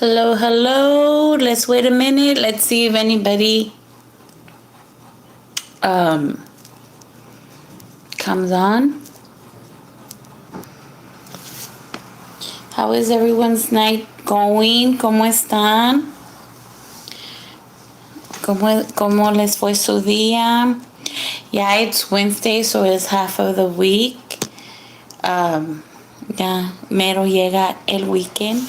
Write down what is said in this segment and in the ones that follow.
Hello, hello. Let's wait a minute. Let's see if anybody comes on. How is everyone's night going? ¿Cómo están? ¿Cómo les fue su día? Yeah, it's Wednesday, so it's half of the week. Ya mero llega el weekend.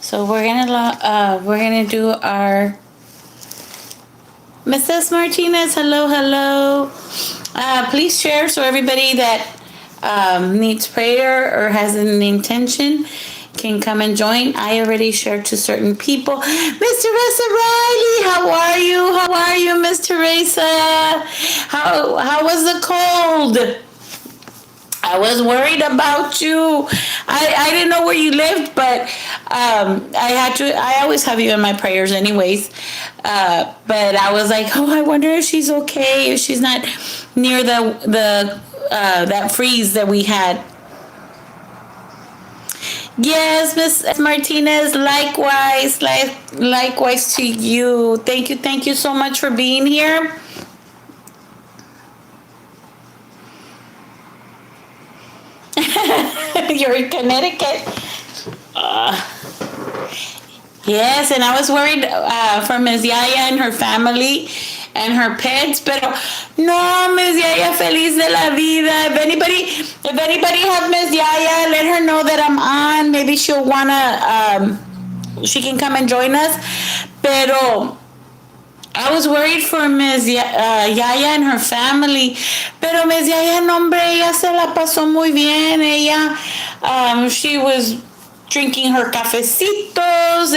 So we're gonna do our Mrs. Martinez. Hello, hello. Please share so everybody that needs prayer or has an intention can come and join. I already shared to certain people. Miss Teresa Riley, how are you? How are you, Miss Teresa? How was the cold? I was worried about you. I didn't know where you lived, but I always have you in my prayers anyways. But I was like, oh, I wonder if she's okay, if she's not near the that freeze that we had. Yes, Miss Martinez, likewise to you. Thank you so much for being here. You're in Connecticut. Yes, and I was worried for Ms. Yaya and her family and her pets, pero no, Ms. Yaya feliz de la vida. If anybody have Ms. Yaya, let her know that I'm on. Maybe she'll wanna she can come and join us. Pero I was worried for Ms. Yaya and her family, pero Ms. Yaya, no, hombre, ella se la pasó muy bien. Ella, she was drinking her cafecitos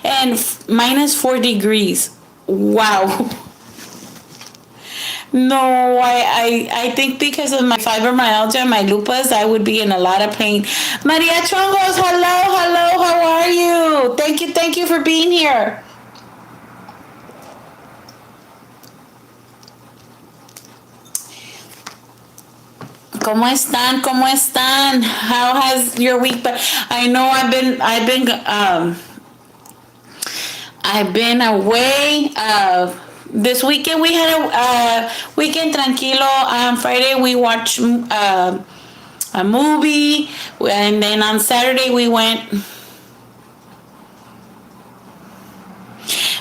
and -4 degrees. Wow. No, I think because of my fibromyalgia and my lupus, I would be in a lot of pain. Maria Chongos, hello, how are you? Thank you for being here. ¿Cómo están? How has your week been? I know I've been away. This weekend we had a weekend tranquilo. On Friday we watched a movie, and then on Saturday we went.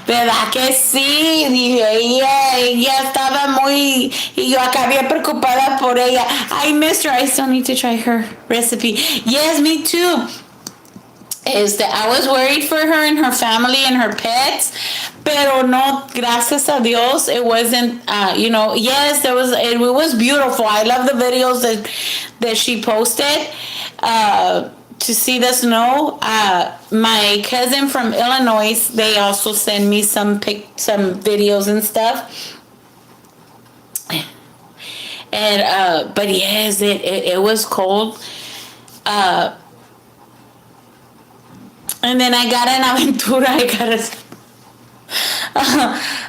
¿Verdad que sí? Dije, ella estaba muy... Y yo acá bien preocupada por ella. I missed her. I still need to try her recipe. Yes, me too. I was worried for her and her family and her pets. Pero no, gracias a Dios, it wasn't, yes, it was beautiful. I love the videos that she posted. To see the snow, my cousin from Illinois, they also send me some videos and stuff. And but yes, it was cold. And then I got an aventura.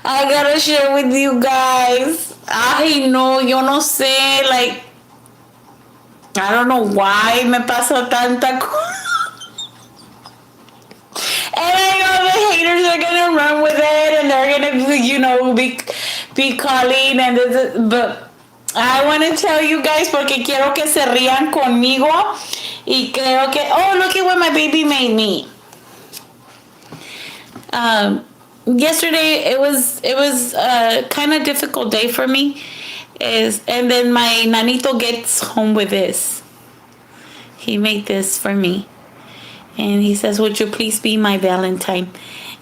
I gotta share with you guys. Ay, no, yo no sé, like, I don't know why me pasó tanta cosa. And I know the haters are gonna run with it, and they're gonna, be calling, but I want to tell you guys porque quiero que se rían conmigo, y creo que, oh, look at what my baby made me. Yesterday it was a kind of difficult day for me. And then my nanito gets home with this. He made this for me, and he says, "Would you please be my Valentine?"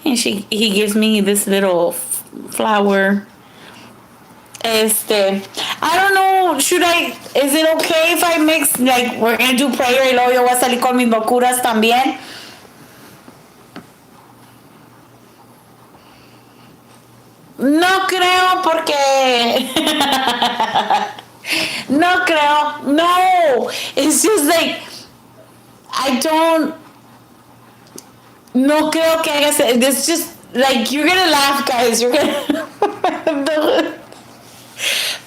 And he gives me this little flower. I don't know. Is it okay if I mix? Like, we're gonna do prayer y luego yo voy a salir con mis locuras también. No creo porque no creo. No, it's just like no creo que hagas it. It's just like, you're gonna laugh, guys. You're gonna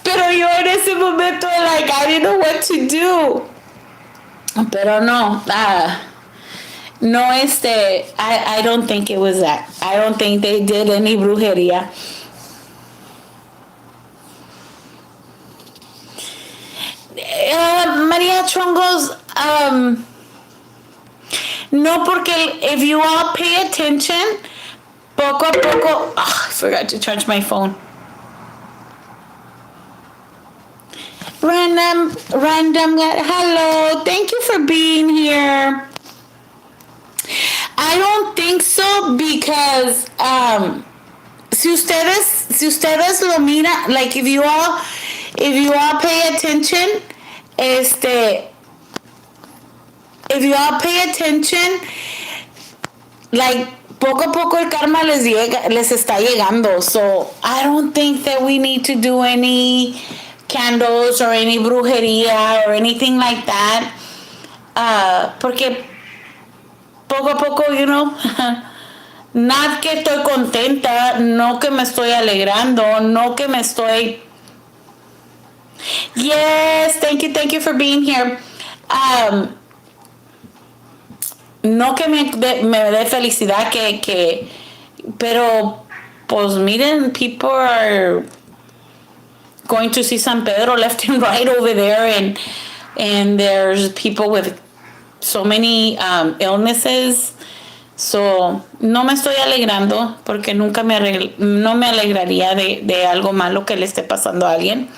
pero yo en ese momento, like, I didn't know what to do. Pero no, no, I don't think it was that. I don't think they did any brujería. Maria Chongos, no, porque if you all pay attention, poco a poco, I forgot to charge my phone. Random, hello, thank you for being here. I don't think so because si ustedes lo miran, like if you all pay attention, if you all pay attention, like poco a poco el karma les está llegando. So I don't think that we need to do any candles or any brujería or anything like that. Porque poco a poco, you know, not que estoy contenta, no que me estoy alegrando, no que me estoy. Yes, thank you for being here. No que me dé felicidad pero pues miren, people are going to see San Pedro left and right over there, and there's people with so many illnesses. So no me estoy alegrando porque nunca no me alegraría de algo malo que le esté pasando a alguien.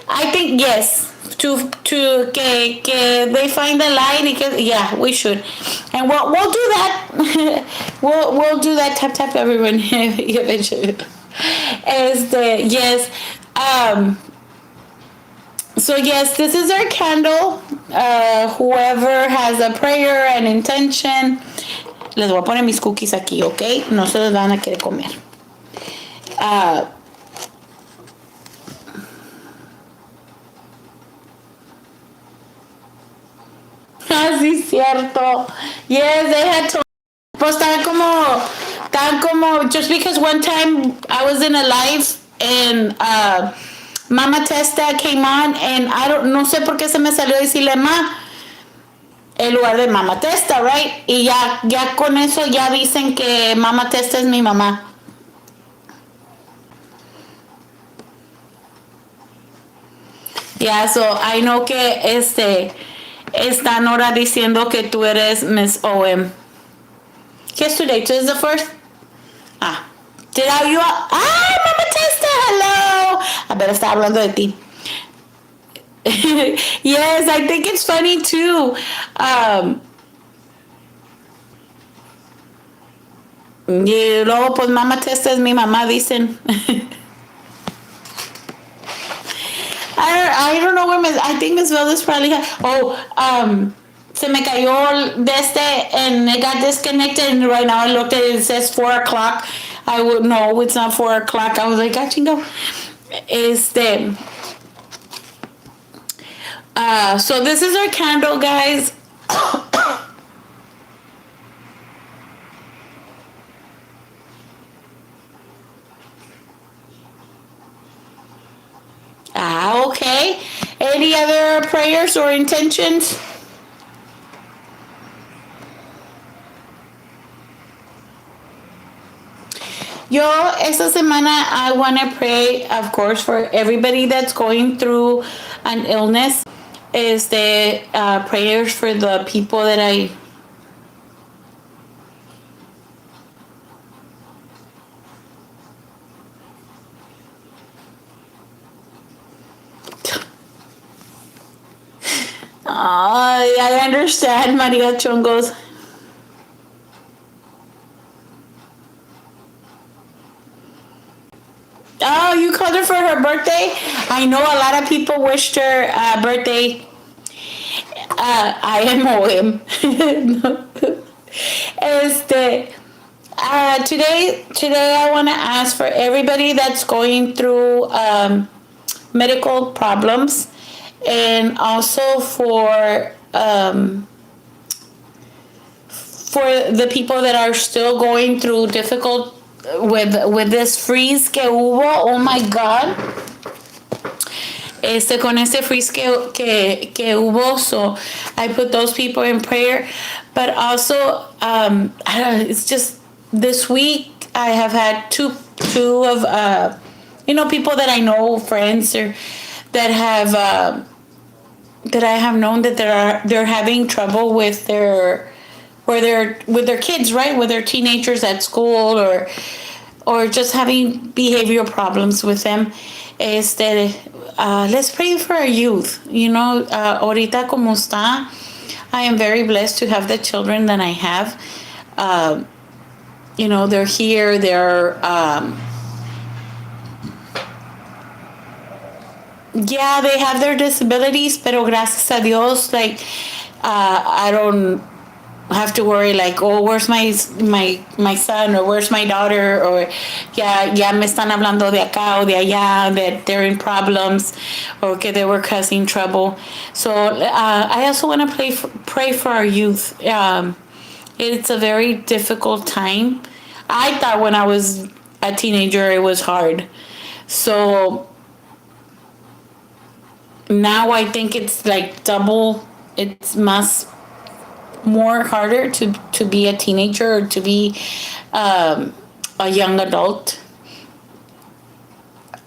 I think yes, to que they find the light. Yeah, we should, and we'll do that. we'll do that. Tap everyone. Eventually. Yes. So yes, this is our candle. Whoever has a prayer and intention, les voy a poner mis cookies aquí, okay? No se los van a querer comer. Sí, cierto. Yes, they had to. Pues tan como, just because one time I was in a live and Mama Testa came on and no sé por qué se me salió decirle ma en lugar de Mama Testa, right? Y ya con eso ya dicen que Mama Testa es mi mamá. Yeah, so I know que están ahora diciendo que tú eres Miss OM. ¿Qué es today? Today is the first? Did you Mama Testa, hello. I better estar hablando de ti. Yes, I think it's funny too. Y luego pues Mama Testa es mi mamá, dicen. I don't know where I think Miss Velda's probably se me cayó and it got disconnected, and right now I looked at it says 4 o'clock. I would no, it's not 4 o'clock. I was like, chingo. So this is our candle, guys. Okay. Any other prayers or intentions? Yo, esta semana I want to pray, of course, for everybody that's going through an illness. Prayers for the people that I I understand, Maria Chongos. Oh, you called her for her birthday? I know a lot of people wished her birthday. I am OM. Today I want to ask for everybody that's going through medical problems, and also for the people that are still going through difficult with this freeze que hubo. Oh my God. Con este freeze que hubo, so I put those people in prayer. But also, I don't know, it's just this week I have had two of people that I know, friends, or that have that I have known that they're having trouble with their kids, right, with their teenagers at school, or just having behavioral problems with them. Let's pray for our youth. Ahorita como está, I am very blessed to have the children that I have. They're here. Yeah, they have their disabilities, pero gracias a Dios, like, I don't have to worry, like, oh, where's my son, or where's my daughter, or ya me están hablando de acá o de allá that they're in problems, or que they were causing trouble. So I also want to pray for our youth. It's a very difficult time. I thought when I was a teenager it was hard. So now I think it's like double. It's more harder to be a teenager, or to be a young adult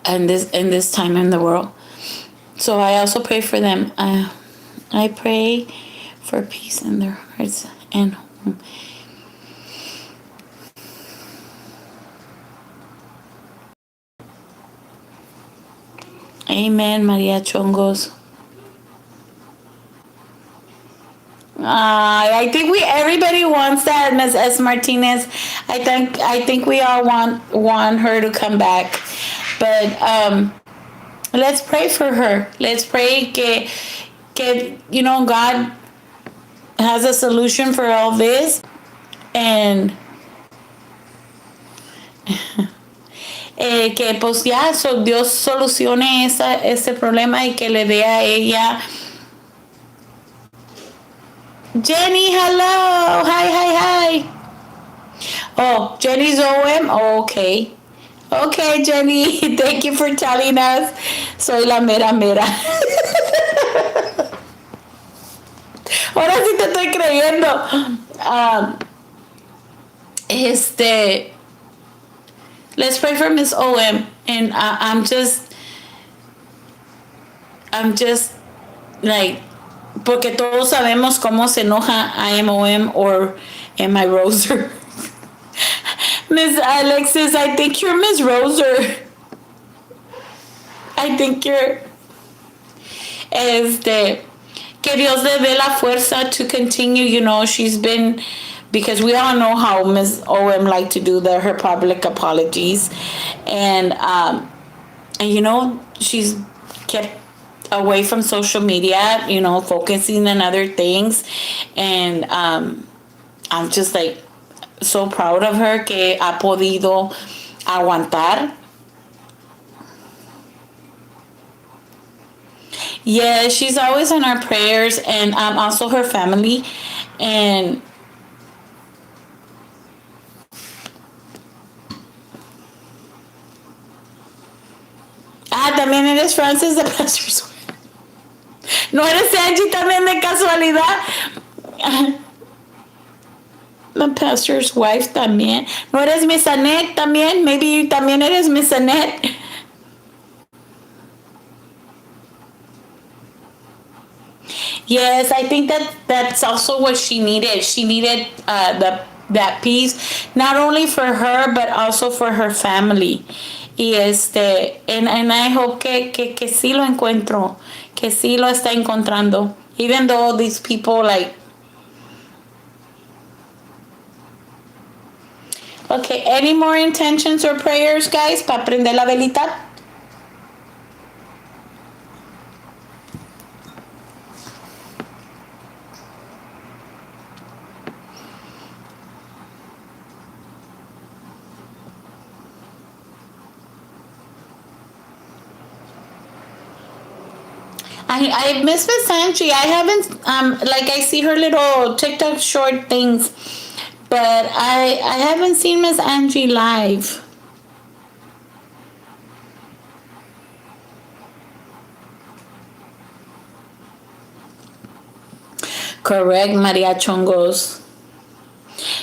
in this time in the world. So I also pray for them. I pray for peace in their hearts and home. Amen, Maria Chongos. I think everybody wants that, Ms. S. Martinez. I think we all want her to come back, but let's pray for her. Let's pray que God has a solution for all this, and que pues ya Dios solucione ese problema y que le dé a ella. Jenny, hello. Hi. Oh, Jenny's OM? Oh, okay. Okay, Jenny. Thank you for telling us. Soy la mera mera. Ahora sí te estoy creyendo. Let's pray for Miss OM. And I'm just like, porque todos sabemos cómo se enoja IMOM or MI Roser. Miss Alexis, I think you're Miss Roser. I think you're que Dios le dé la fuerza to continue. She's been, because we all know how Miss OM like to do her public apologies, and she's kept away from social media, focusing on other things, and I'm just like so proud of her que ha podido aguantar. Yeah, she's always in our prayers, and also her family, and también eres Francis de Pastor's Wife. No eres Angie también de casualidad. My pastor's wife también. No eres Miss Annette también. Maybe también eres Miss Annette. Yes, I think that's also what she needed. She needed that peace, not only for her but also for her family. Y and I hope que sí lo encuentro, que sí lo está encontrando, even though these people like. Okay, any more intentions or prayers, guys, para prender la velita? I miss Miss Angie. I haven't like I see her little TikTok short things, But I haven't seen Miss Angie live. Correct, Maria Chongos.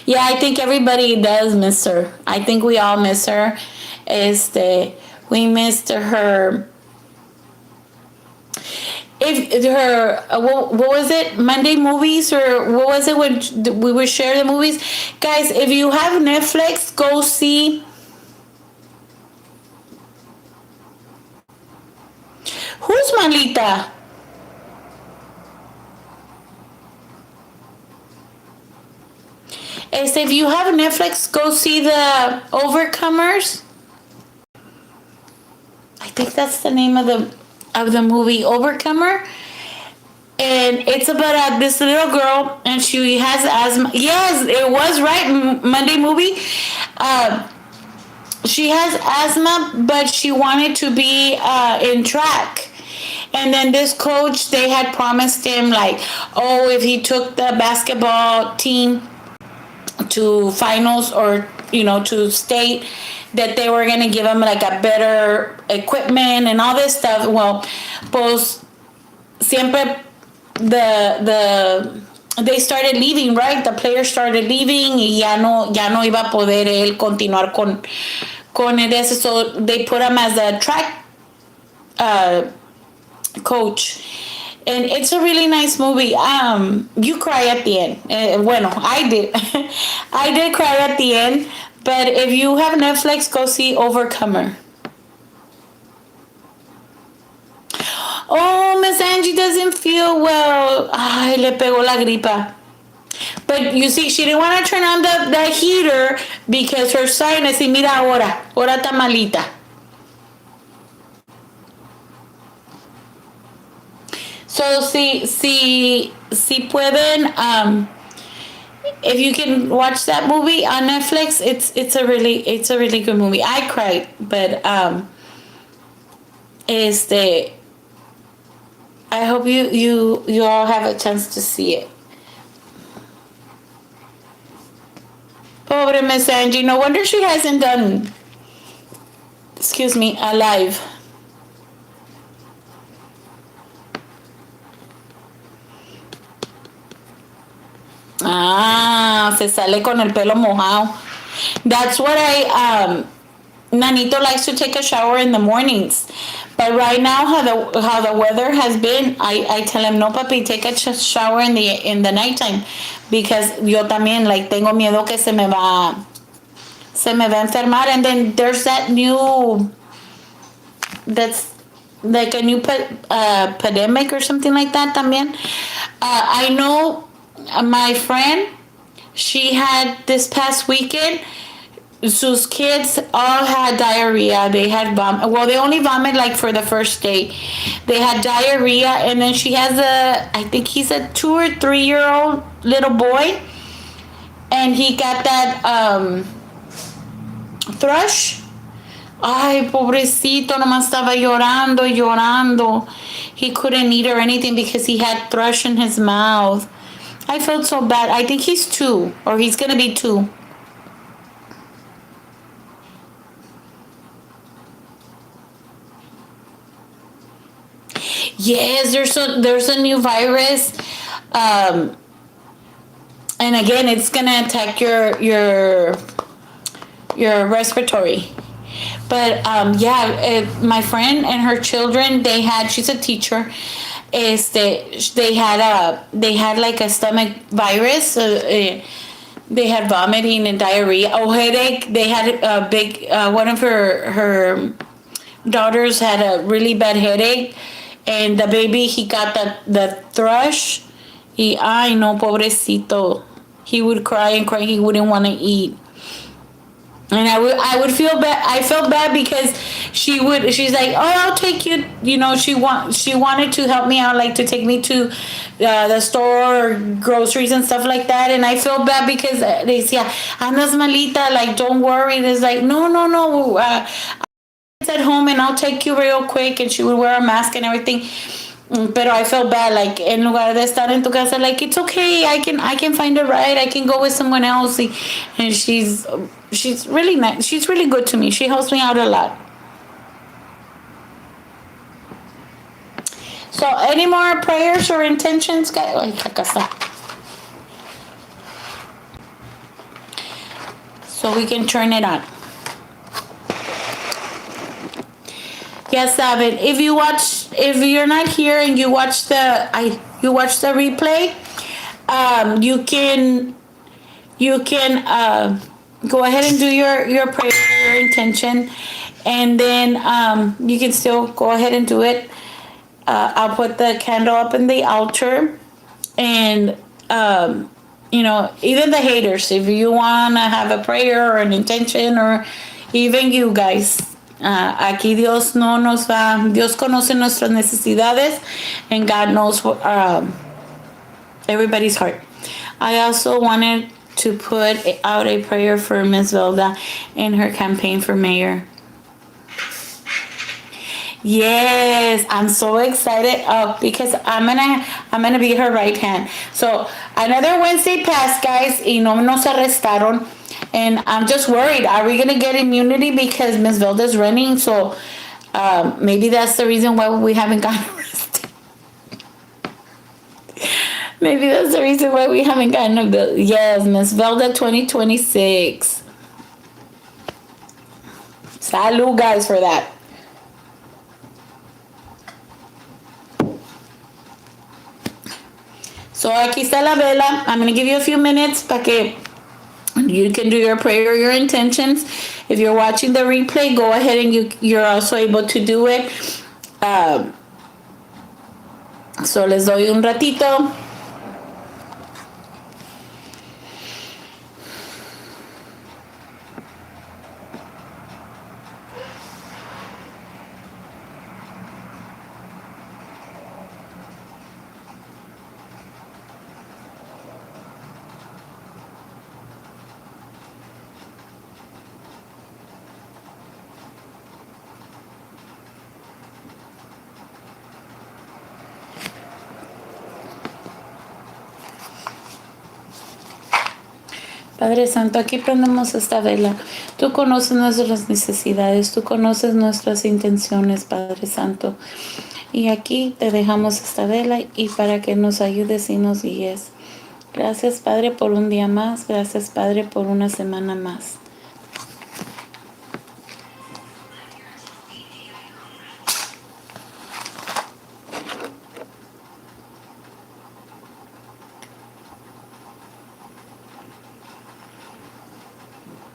Yeah, I think everybody does miss her. I think we all miss her. We missed her. If her, what was it? Monday movies, or what was it when we would share the movies? Guys, if you have Netflix, go see. Who's Malita? If you have Netflix, go see the Overcomers. I think that's the name of the movie, Overcomer. And it's about this little girl, and she has asthma. Yes, it was right. Monday movie. She has asthma, but she wanted to be in track. And then this coach, they had promised him, like, oh, if he took the basketball team to finals, or to state, that they were going to give him like a better equipment and all this stuff. Well, pues siempre they started leaving, right? The players started leaving, y ya no iba a poder él continuar con eso. So they put him as a track coach. And it's a really nice movie. You cry at the end. Bueno, I did. I did cry at the end. But if you have Netflix, go see Overcomer. Oh, Miss Angie doesn't feel well. Ay, le pegó la gripa. But you see, she didn't want to turn on the heater because her sinus, y mira ahora está malita. So si pueden, if you can watch that movie on Netflix, it's a really good movie. I cried, but I hope you all have a chance to see it. Pobre Miss Angie, no wonder she hasn't done, a live. Se sale con el pelo mojado. That's what Nanito likes to take a shower in the mornings. But right now, how the weather has been, I tell him, no, papi, take a shower in the nighttime, because yo también, like, tengo miedo que se me va a enfermar. And then there's that's like a new pandemic or something like that también. I know my friend, she had this past weekend, sus kids all had diarrhea. They had vomit. Well, they only vomit like for the first day. They had diarrhea, and then she has I think he's a 2 or 3 year old little boy, and he got that thrush. Ay, pobrecito, nomás estaba llorando. He couldn't eat or anything because he had thrush in his mouth. I felt so bad. I think he's 2, or he's gonna be 2. Yes, there's a new virus, and again, it's gonna attack your respiratory. But my friend and her children, she's a teacher. They had like a stomach virus. They had vomiting and diarrhea. Oh, headache. They had a big. One of her daughters had a really bad headache, and the baby, he got the thrush. Ay no, pobrecito. He would cry and cry. He wouldn't want to eat. And I would feel bad. I felt bad because she's like, oh, I'll take you. She wanted to help me out, like to take me to the store, or groceries and stuff like that. And I felt bad because they say, andas malita, like, don't worry. It's like, no. It's at home, and I'll take you real quick. And she would wear a mask and everything. Pero I felt bad, like, en lugar de estar en tu casa, like, it's okay, I can find a ride, I can go with someone else. And she's really nice. She's really good to me. She helps me out a lot. So, any more prayers or intentions, guys? Ay, acá está. So we can turn it on. Yes, David. If you're not here and you watch the replay, you can go ahead and do your prayer, your intention, and then you can still go ahead and do it. I'll put the candle up in the altar, and even the haters, if you want to have a prayer or an intention, or even you guys, aquí Dios no nos va, Dios conoce nuestras necesidades, and God knows everybody's heart. I also wanted to put out a prayer for Ms. Velda in her campaign for mayor. Yes, I'm so excited because I'm gonna be her right hand. So another Wednesday passed, guys, y no nos arrestaron, and I'm just worried. Are we gonna get immunity because Ms. Velda's running? So maybe that's the reason why we haven't gotten arrested. Maybe that's the reason why we haven't gotten a bill. Yes, Ms. Velda 2026. Salud, guys, for that. So aquí está la vela. I'm going to give you a few minutes para que you can do your prayer, your intentions. If you're watching the replay, go ahead and you're also able to do it. So les doy un ratito. Padre Santo, aquí prendemos esta vela. Tú conoces nuestras necesidades, tú conoces nuestras intenciones, Padre Santo. Y aquí te dejamos esta vela y para que nos ayudes y nos guíes. Gracias, Padre, por un día más. Gracias, Padre, por una semana más.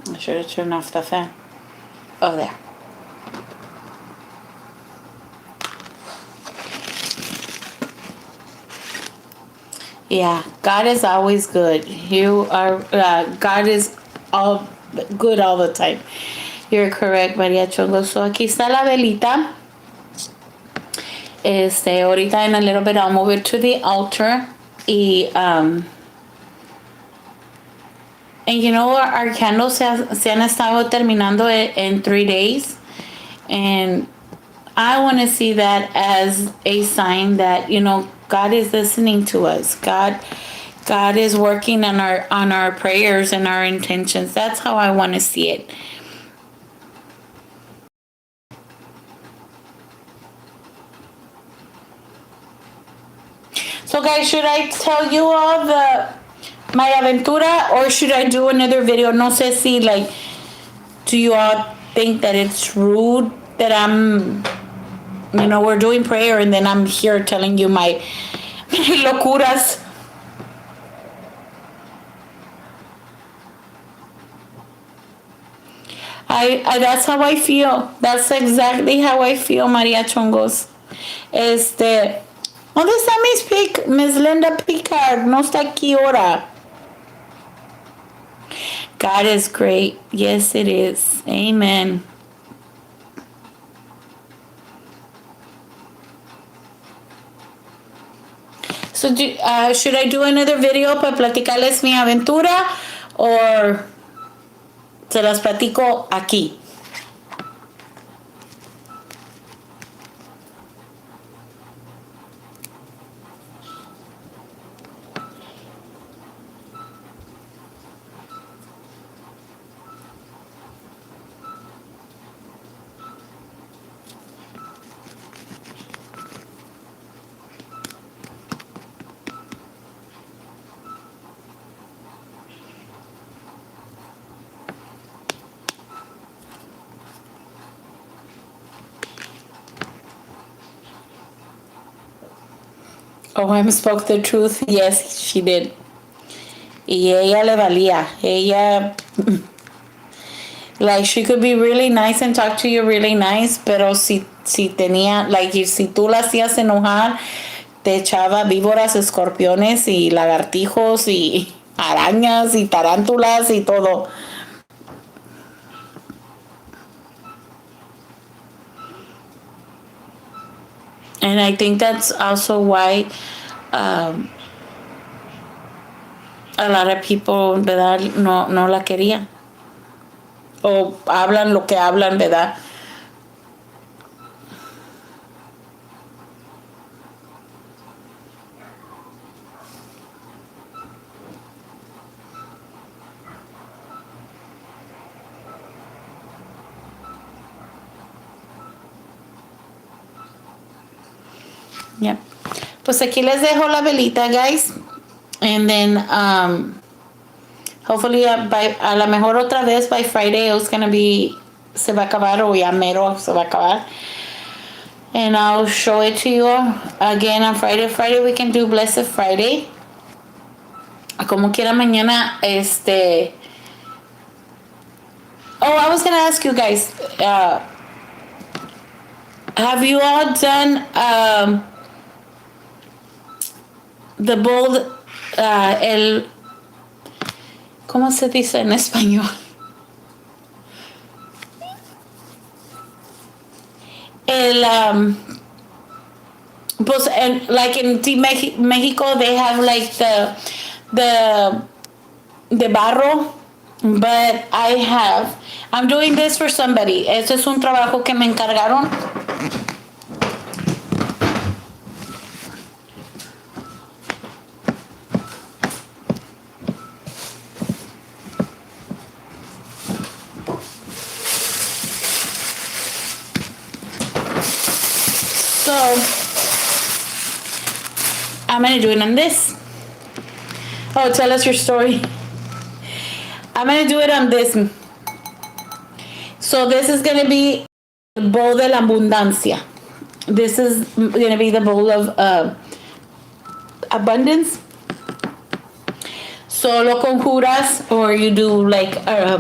I should have turned off the fan. Oh, there. Yeah, God is always good. God is all good all the time. You're correct, María Chongo. So aquí está la velita. Ahorita in a little bit I'll move it to the altar. And you know, our candles se han estado terminando in 3 days. And I want to see that as a sign that, God is listening to us. God is working on our prayers and our intentions. That's how I want to see it. So guys, should I tell you all my aventura, or should I do another video? No sé si, do you all think that it's rude that I'm, we're doing prayer and then I'm here telling you my locuras? That's how I feel. That's exactly how I feel, María Chongos. ¿Dónde está Miss Linda Picard? No está aquí ahora. God is great. Yes, it is. Amen. So, should I do another video para platicarles mi aventura, or se las platico aquí? OM spoke the truth. Yes, she did. Y ella le valía. Ella, like, she could be really nice and talk to you really nice, pero si tenía, like, si tú la hacías enojar, te echaba víboras, escorpiones y lagartijos y arañas y tarántulas y todo. And I think that's also why a lot of people, ¿verdad? No la querían. O hablan lo que hablan, ¿verdad? Yep. Pues aquí les dejo la velita, guys. And then, hopefully, a lo mejor otra vez by Friday, it's gonna be, se va a acabar, o ya mero se va a acabar. And I'll show it to you again on Friday. Friday, we can do Blessed Friday. Como quiera mañana, Oh, I was gonna ask you guys, have you all done, the bold, ¿cómo se dice en español? Pues, like in Mexico, they have like the barro, but I'm doing this for somebody. Este es un trabajo que me encargaron. So I'm gonna do it on this. Oh, tell us your story. I'm gonna do it on this. So this is gonna be the bowl de la abundancia. This is gonna be the bowl of abundance. So lo conjuras, or you do like a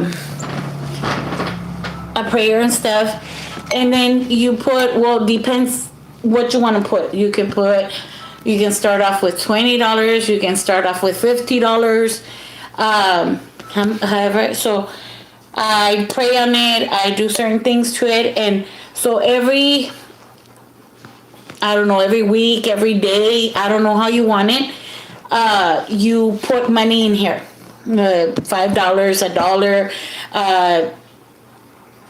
prayer and stuff, and then you put, well, depends what you want to put. You can start off with $20. You can start off with $50. However, so I pray on it. I do certain things to it, and so every week, every day, I don't know how you want it. You put money in here, $5, $1,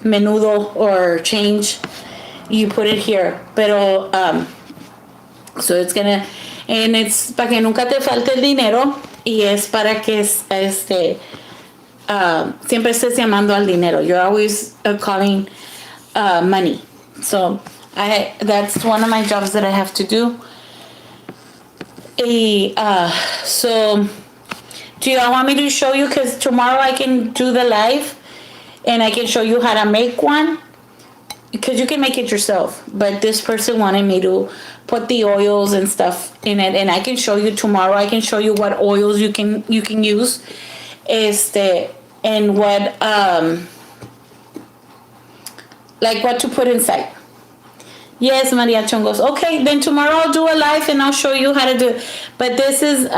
menudo or change. You put it here, pero so it's gonna, and it's para que nunca te falte el dinero, y es para que siempre estés llamando al dinero. You're always calling money. So that's one of my jobs that I have to do. So do y'all want me to show you? Because tomorrow I can do the live and I can show you how to make one. Because you can make it yourself, but this person wanted me to put the oils and stuff in it, and I can show you tomorrow. I can show you what oils you can use, and what like what to put inside. Yes, Maria Chongos. Okay, then tomorrow I'll do a live and I'll show you how to do it. But this is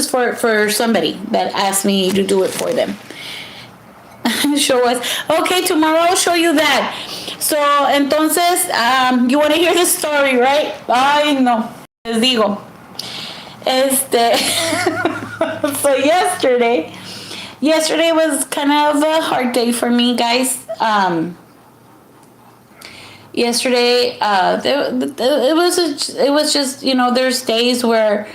for somebody that asked me to do it for them. Show us. Okay, tomorrow I'll show you that. So, entonces, you want to hear the story, right? Ay, no. Les digo. So yesterday was kind of a hard day for me, guys. Yesterday, it was just, there's days where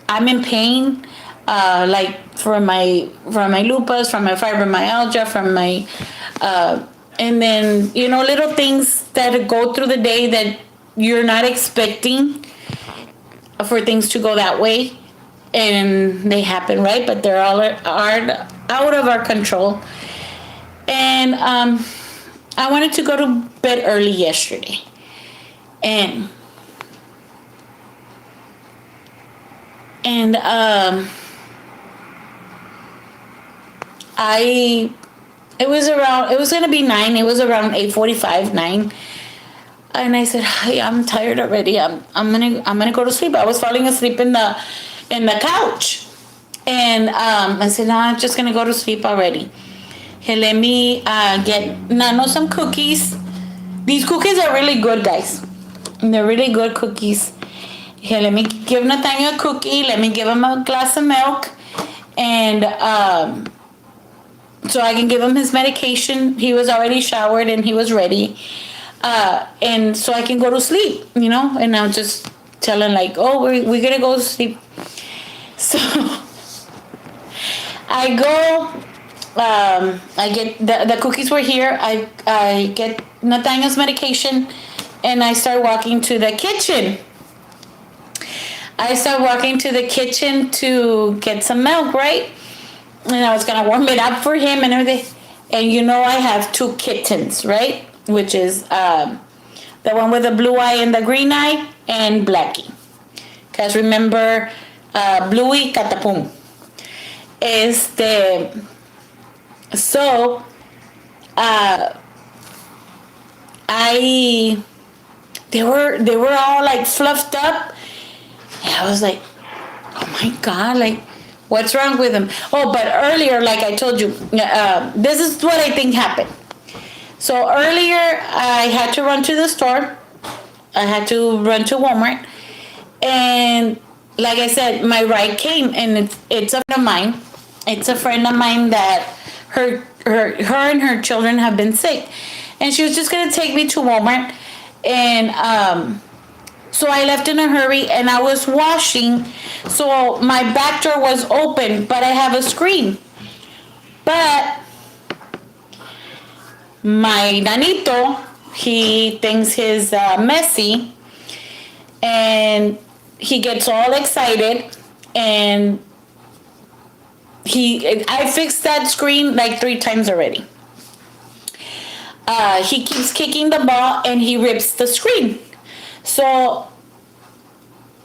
I'm in pain. Like from my lupus, from my fibromyalgia, from my and then little things that go through the day that you're not expecting for things to go that way, and they happen, right? But they're all are out of our control. And I wanted to go to bed early yesterday, and And it was going to be 9. It was around 8:45, 9. And I said, "Hey, I'm tired already. I'm gonna go to sleep." I was falling asleep in the couch, and I said, "No, I'm just gonna go to sleep already." Hey, let me get Nano some cookies. These cookies are really good, guys. They're really good cookies. Hey, let me give Nathaniel a cookie. Let me give him a glass of milk, and so I can give him his medication. He was already showered and he was ready. And so I can go to sleep, and I'll just tell him like, "Oh, we're gonna go to sleep." So I go, I get the cookies were here. I get Nathaniel's medication, and I start walking to the kitchen. I start walking to the kitchen to get some milk, right? And I was gonna warm it up for him and everything. And I have 2 kittens, right? Which is the one with the blue eye and the green eye, and Blackie. Because remember, Bluey Catapum. So, they were all like fluffed up. And I was like, "Oh my God, like, what's wrong with them?" Oh, but earlier, like I told you, this is what I think happened. So earlier, I had to run to the store. I had to run to Walmart. And like I said, my ride came, and it's a friend of mine. It's a friend of mine that her and her children have been sick. And she was just going to take me to Walmart. And so I left in a hurry, and I was washing. So my back door was open, but I have a screen. But my nanito, he thinks he's messy, and he gets all excited, and I fixed that screen like 3 times already. He keeps kicking the ball, and he rips the screen. So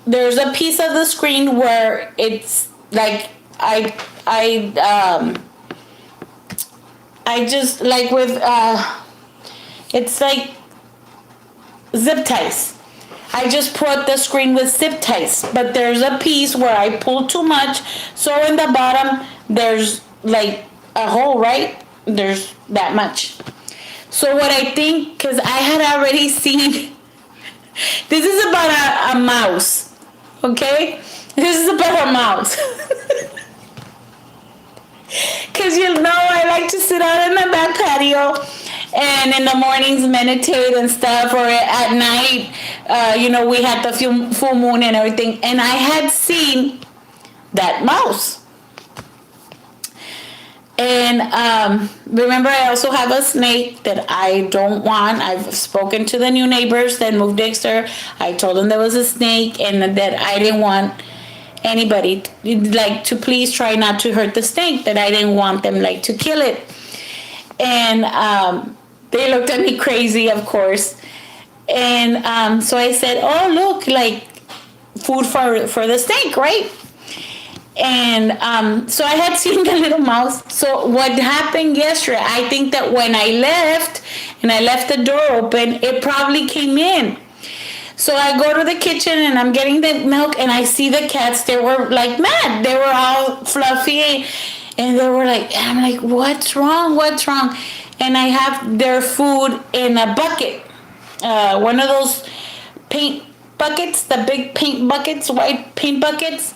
there's a piece of the screen where it's like I just like with it's like zip ties. I just put the screen with zip ties, but there's a piece where I pull too much, so in the bottom there's like a hole, right? There's that much. So what I think, because I had already seen, this is about a mouse, okay? This is about a mouse. Because I like to sit out in the back patio, and in the mornings meditate and stuff, or at night, we had the full moon and everything, and I had seen that mouse. And remember, I also have a snake that I don't want. I've spoken to the new neighbors that moved next door. I told them there was a snake, and that I didn't want anybody like to please try not to hurt the snake, that I didn't want them like to kill it. And they looked at me crazy, of course. And so I said, "Oh, look, like food for the snake, right?" And so I had seen the little mouse. So what happened yesterday, I think that when I left and I left the door open, it probably came in. So I go to the kitchen, and I'm getting the milk, and I see the cats. They were like mad. They were all fluffy, and they were like, and I'm like, "What's wrong? What's wrong?" And I have their food in a bucket, one of those paint buckets, the big paint buckets, white paint buckets.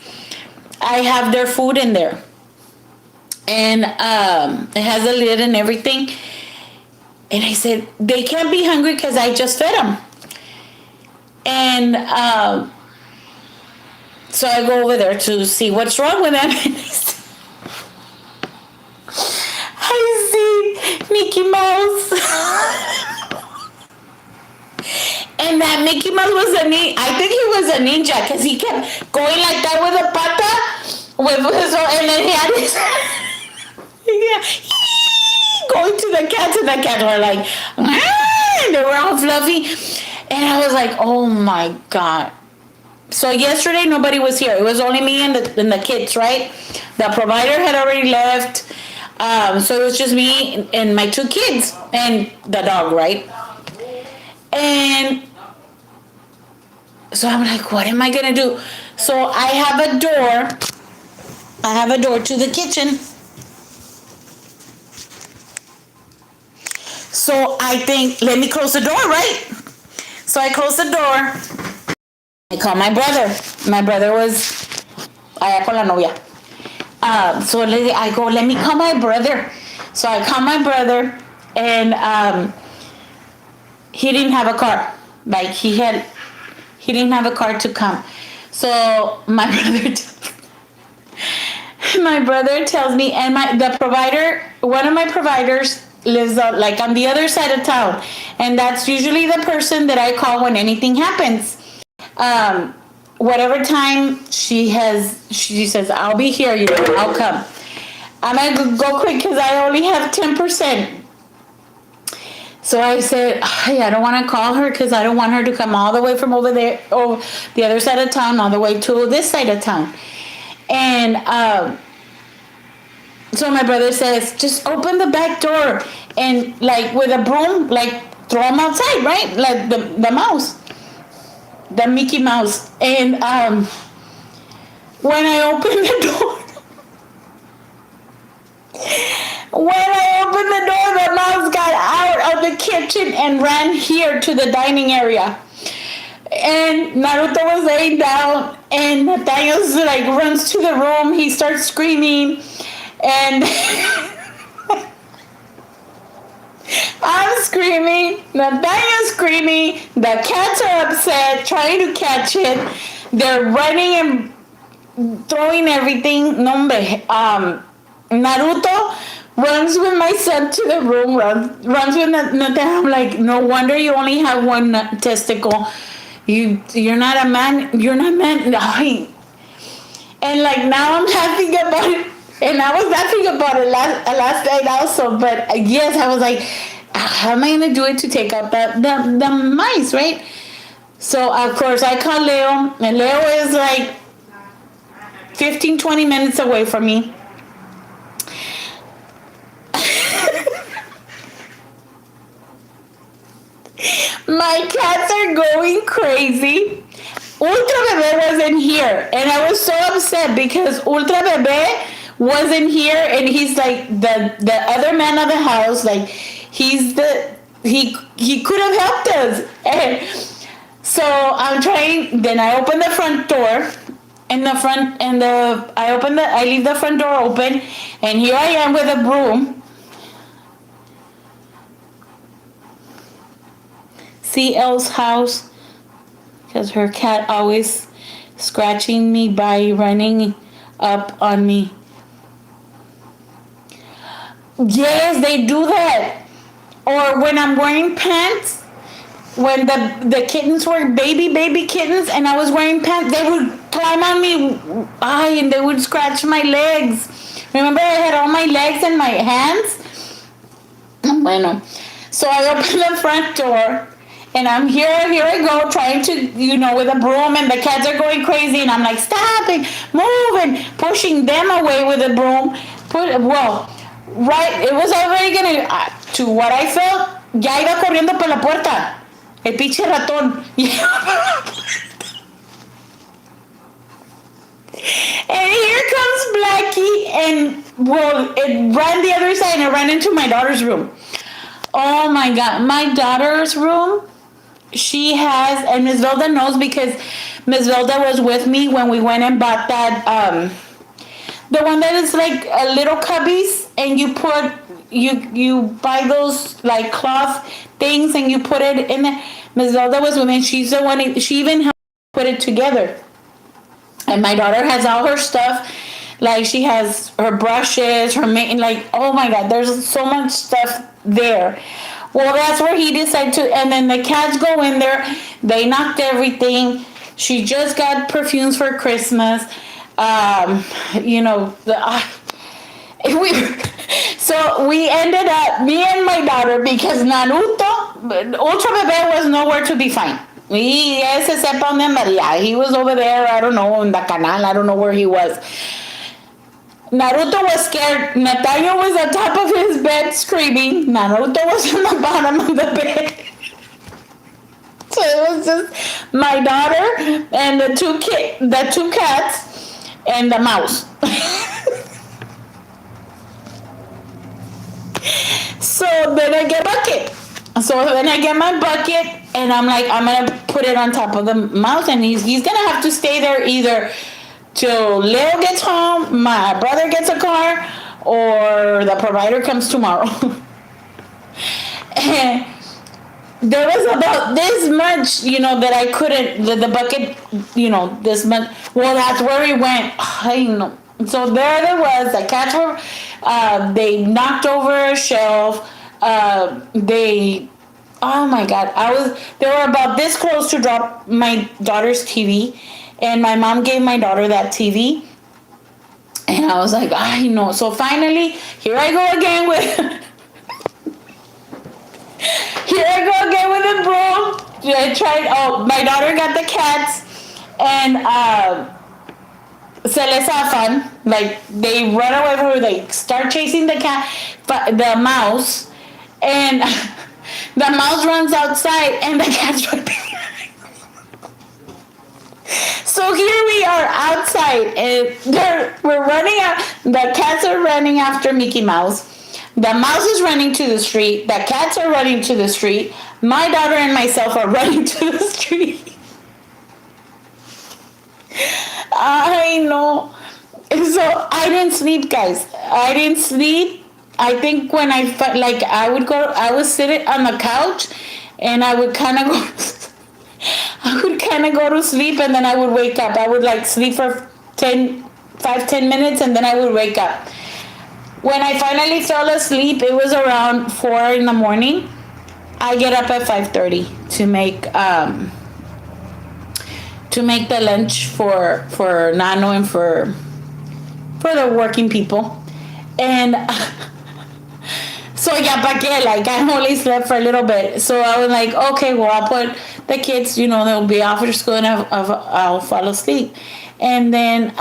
I have their food in there, and it has a lid and everything. And I said, "They can't be hungry because I just fed them." And so I go over there to see what's wrong with them. I see Mickey Mouse. And that Mickey Mouse was I think he was a ninja, because he kept going like that with a pata, and then he had his going to the cats, and the cats were like, they were all fluffy. And I was like, "Oh my God." So yesterday nobody was here. It was only me and the kids, right? The provider had already left. So it was just me and my two kids and the dog, right? And so I'm like, what am I gonna do? So I have a door. I have a door to the kitchen. So I think, let me close the door, right? So I close the door. I call my brother. My brother was allá con la novia. So I go, let me call my brother. So I call my brother, and he didn't have a car. Like he didn't have a car to come. So my brother tells me, and the provider, one of my providers lives like on the other side of town, and that's usually the person that I call when anything happens. Whatever time she says, I'll be here, I'll come. I'm gonna go quick because I only have 10%. So I said, I don't want to call her because I don't want her to come all the way from over there, or the other side of town, all the way to this side of town. And so my brother says, just open the back door and like with a broom, like throw him outside, right? Like the mouse. The Mickey Mouse. And when I opened the door, the mouse got out of the kitchen and ran here to the dining area. And Naruto was laying down, and Nathaniel's like runs to the room. He starts screaming, and I'm screaming, Nathaniel's screaming, the cats are upset, trying to catch it. They're running and throwing everything. Naruto runs with my son to the room, runs with Nathaniel. I'm like, no wonder you only have one testicle. You're not a man. You're not man. And like now I'm laughing about it. And I was laughing about it last night also, but yes, I was like, how am I gonna do it to take out the mice, right? So of course I call Leo, and Leo is like 15-20 minutes away from me. My cats are going crazy. Ultra Bebe wasn't here, and I was so upset because Ultra Bebe wasn't here, and he's like the other man of the house. Like he could have helped us. And so I'm trying. Then I open the front door, and I leave the front door open, and here I am with a broom. See Elle's house, because her cat always scratching me by running up on me. Yes, they do that. Or when I'm wearing pants, when the kittens were baby kittens and I was wearing pants, they would climb on me, and they would scratch my legs. Remember I had all my legs and my hands? Bueno. So I opened the front door, and I'm here I go, trying to, with a broom, and the cats are going crazy, and I'm like, stop and move, and pushing them away with a broom. Right, it was already gonna, to what I felt, ya iba corriendo por la puerta. El pinche ratón. And here comes Blackie, and it ran the other side, and it ran into my daughter's room. Oh my God, my daughter's room, she has, and Ms. Velda knows because Ms. Velda was with me when we went and bought that, the one that is like a little cubbies, and you buy those like cloth things and you put it in there. Ms. Velda was with me, and she's the one, she even helped put it together. And my daughter has all her stuff, like she has her brushes, like, oh my God, there's so much stuff there. Well, that's where he decided to, and then the cats go in there, they knocked everything. She just got perfumes for Christmas. So we ended up, me and my daughter, because Naruto, Ultra Bebe was nowhere to be found. ese sepa dónde andaría. He was over there, I don't know, in the canal. I don't know where he was. Naruto was scared. Nathaniel was on top of his bed screaming. Naruto was on the bottom of the bed. So it was just my daughter and the two cats and the mouse. So then I get bucket. So then I get my bucket and I'm like, I'm gonna put it on top of the mouse, and he's gonna have to stay there either till Leo gets home, my brother gets a car, or the provider comes tomorrow. And there was about this much, that I couldn't, the bucket, this much. Well, that's where we went. I know. So there was, the cats were, they knocked over a shelf. Oh my God, they were about this close to drop my daughter's TV. And my mom gave my daughter that TV. And I was like, I know. So finally, here I go again with the broom. My daughter got the cats, and se les zafan. Like, they run away from her, they start chasing the mouse, and the mouse runs outside, and the cat's right behind. So here we are outside, and we're running out. The cats are running after Mickey Mouse. The mouse is running to the street. The cats are running to the street. My daughter and myself are running to the street. I know. So I didn't sleep, guys. I didn't sleep. I think when I felt like I would sit on the couch, and I would kind of go to sleep, and then I would wake up. I would sleep for 10 minutes, and then I would wake up. When I finally fell asleep, it was around 4 in the morning. I get up at 5:30 to make the lunch for Nano and for the working people. And so I only slept for a little bit. So I was like, okay, well, I'll put the kids, they'll be off to school, and I'll fall asleep. And then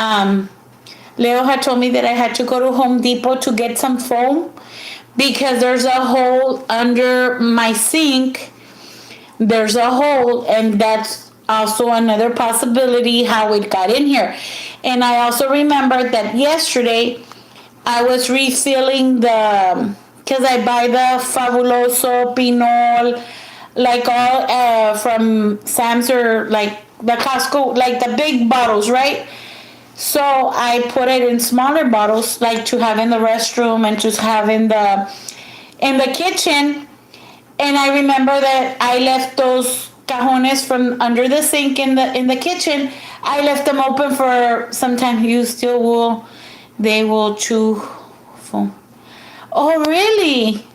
Leo had told me that I had to go to Home Depot to get some foam, because there's a hole under my sink. There's a hole, and that's also another possibility how it got in here. And I also remembered that yesterday I was refilling because I buy the Fabuloso, Pinol, all from Sam's, or the Costco, the big bottles, right? So I put it in smaller bottles, to have in the restroom and just have in the kitchen. And I remember that I left those cajones from under the sink in the kitchen. I left them open for some time. They will chew foam. Oh, really?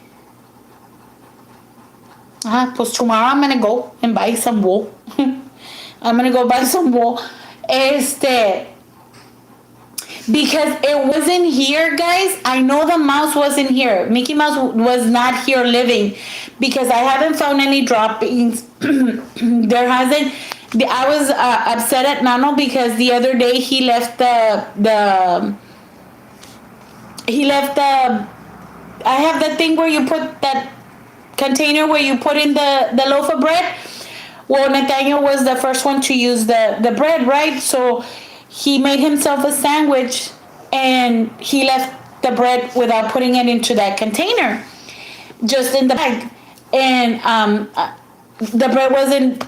Pues tomorrow I'm gonna go and buy some wool. I'm gonna go buy some wool. Because it wasn't here, guys. I know the mouse wasn't here. Mickey Mouse was not here living, because I haven't found any droppings. There hasn't. I was upset at Nano because the other day he left I have the thing where you put that container where you put in the loaf of bread. Well, Nathaniel was the first one to use the bread, right? So he made himself a sandwich, and he left the bread without putting it into that container, just in the bag. And the bread wasn't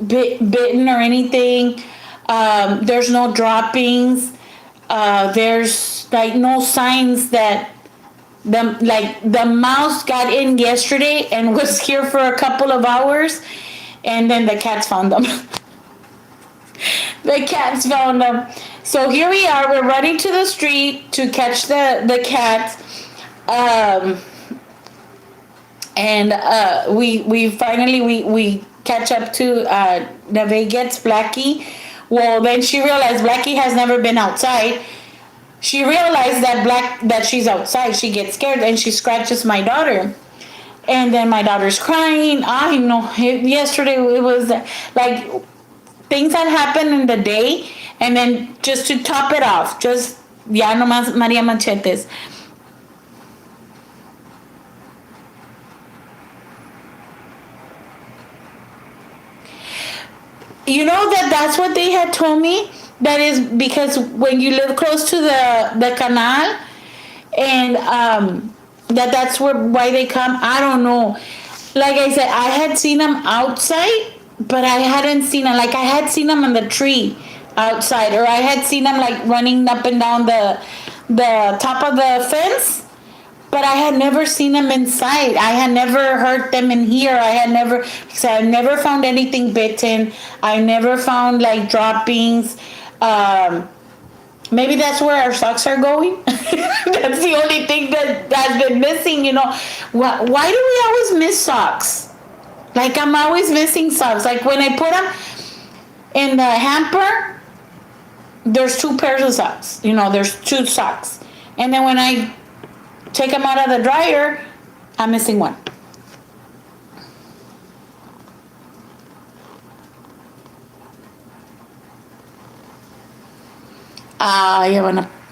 bitten or anything. There's no droppings. There's no signs that the mouse got in yesterday and was here for a couple of hours, and then the cats found them. The cats found them. So here we are. We're running to the street to catch the cats. And we finally catch up to Neve gets Blackie. Well, then she realized Blackie has never been outside. She realized that she's outside. She gets scared, and she scratches my daughter. And then my daughter's crying. I know. Yesterday it was like things that happened in the day, and then just to top it off, just ya nomás María Machetes. You know that's what they had told me. That is because when you live close to the canal, and that's why they come. I don't know. Like I said, I had seen them outside, but I hadn't seen them. Like I had seen them in the tree outside, or I had seen them like running up and down the top of the fence. But I had never seen them inside. I had never heard them in here. Because I never found anything bitten. I never found like droppings. Maybe that's where our socks are going. That's the only thing that has been missing, you know. Why do we always miss socks? Like I'm always missing socks. Like when I put them in the hamper, there's 2 pairs of socks. You know, there's 2 socks. And then when I take them out of the dryer, I'm missing one.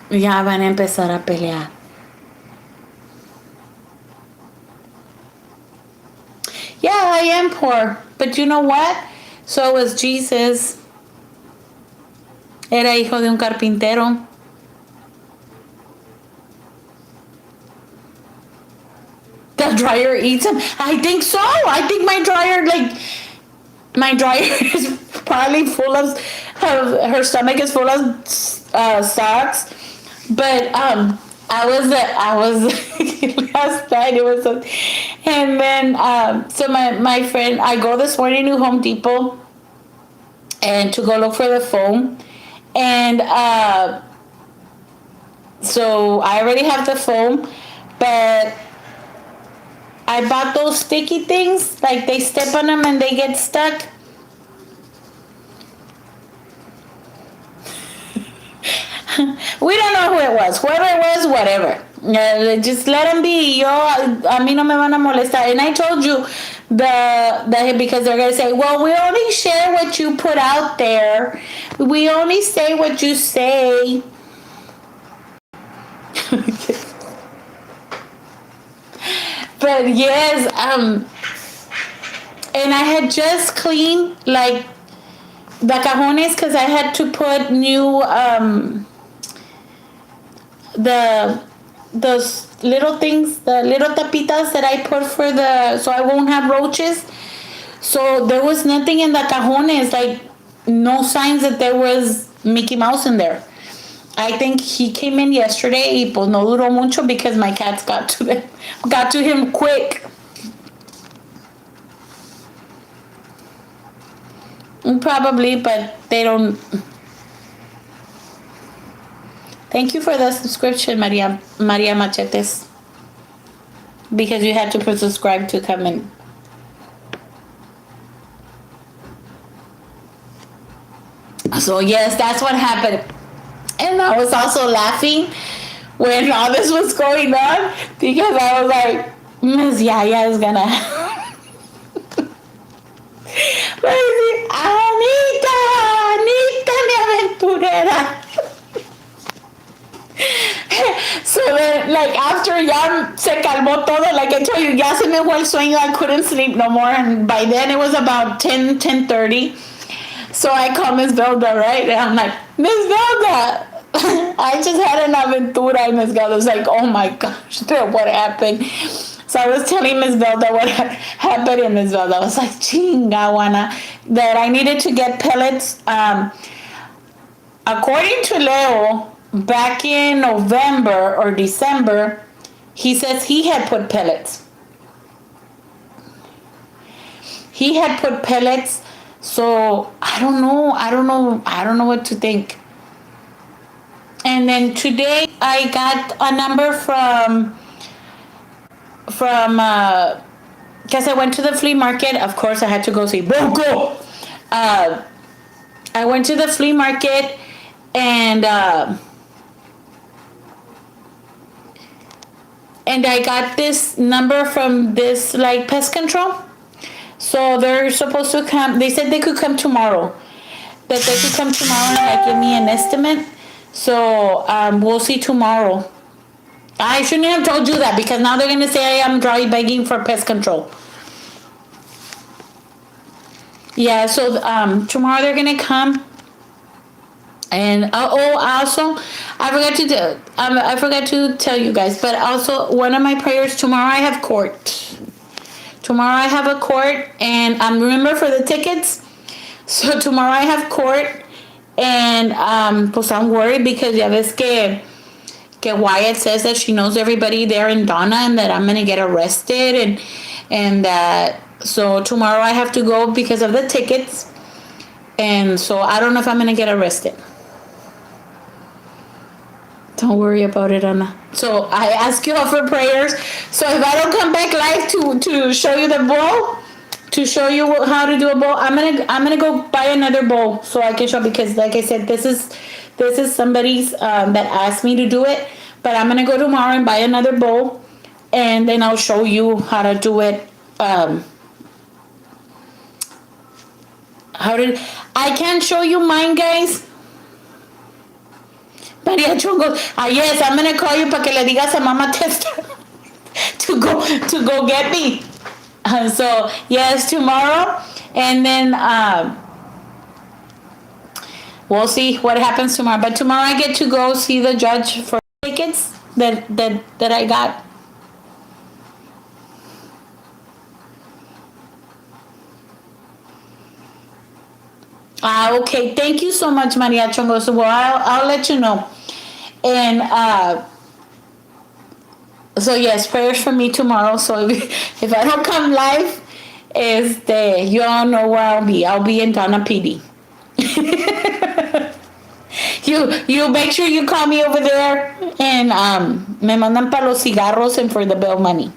Ya van a empezar a pelear. Yeah, I am poor. But you know what? So was Jesus. Era hijo de un carpintero. The dryer eats them. I think so. I think my dryer is probably full of her stomach is full of socks. But I was last night. It was, and then so my friend, I go this morning to Home Depot, and to go look for the foam, and so I already have the foam, but I bought those sticky things, like they step on them and they get stuck. We don't know who it was. Whoever it was, whatever. Just let them be. A mí no me van a molestar. And I told you because they're going to say, well, we only share what you put out there. We only say what you say. But yes, and I had just cleaned like the cajones because I had to put new those little things, the little tapitas that I put so I won't have roaches. So there was nothing in the cajones, like no signs that there was Mickey Mouse in there. I think he came in yesterday y pues no duró mucho because my cats got to him quick. Probably, but they don't. Thank you for the subscription, Maria Machetes. Because you had to subscribe to come in. So yes, that's what happened. And I was also laughing when all this was going on because I was like, Miss Yaya is gonna Anita mi aventurera. So then, like, after ya se calmó todo, like I told you, ya se me fue el sueño, I couldn't sleep no more, and by then it was about 10:30. So I call Miss Velda, right? And I'm like, Miss Velda, I just had an aventura. And Miss Velda was like, oh my gosh, what happened? So I was telling Miss Velda what happened, and Miss Velda was like, chinga, Juana, that I needed to get pellets. According to Leo, back in November or December, he says he had put pellets. He had put pellets. So I don't know what to think. And then today I got a number from because I went to the flea market. Of course, I had to go see Boko. I went to the flea market and and I got this number from this like pest control. So they're supposed to come. They said they could come tomorrow. That they could come tomorrow and like give me an estimate. So we'll see tomorrow. I shouldn't have told you that because now they're gonna say I am dry begging for pest control. Yeah. So tomorrow they're gonna come. And also, I forgot to tell you guys. But also, one of my prayers tomorrow. I have court. Tomorrow I have a court, and remember for the tickets. So tomorrow I have court, and pues I'm worried because ya ves que Wyatt says that she knows everybody there in Donna, and that I'm gonna get arrested, and that so tomorrow I have to go because of the tickets, and so I don't know if I'm gonna get arrested. Don't worry about it, Anna. So I ask you all for prayers. So if I don't come back live to show you the bowl, to show you how to do a bowl, I'm gonna go buy another bowl so I can show, because like I said, this is somebody's that asked me to do it. But I'm gonna go tomorrow and buy another bowl, and then I'll show you how to do it. I can't show you mine, guys. Maria Chongo, yes, I'm gonna call you para que le digas a Mama Tester to go get me. So yes, tomorrow, and then we'll see what happens tomorrow. But tomorrow I get to go see the judge for tickets that I got. Okay, thank you so much, Maria Chongo. So well, I'll let you know. And so yes, prayers for me tomorrow. So if I don't come live, you all know where I'll be. I'll be in Donna PD. You make sure you call me over there, and me mandan para los cigarros and for the bail money.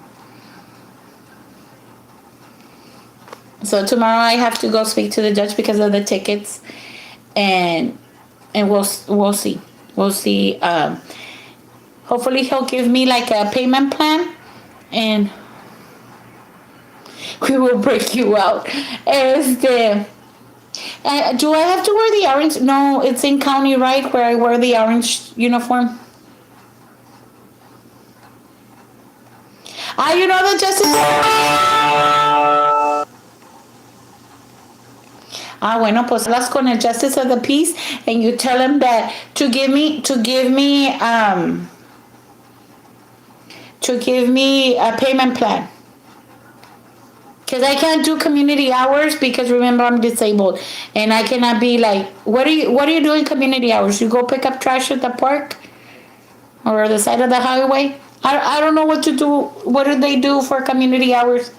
So tomorrow I have to go speak to the judge because of the tickets, and we'll see. We'll see. Hopefully he'll give me like a payment plan, and we will break you out. Do I have to wear the orange? No, it's in county, right, where I wear the orange uniform. You know the justice. Bueno, pues hablas con el Justice of the Peace, and you tell him that to give me a payment plan. Because I can't do community hours because remember I'm disabled, and I cannot be like, what are you doing community hours? You go pick up trash at the park or the side of the highway? I don't know what to do. What do they do for community hours?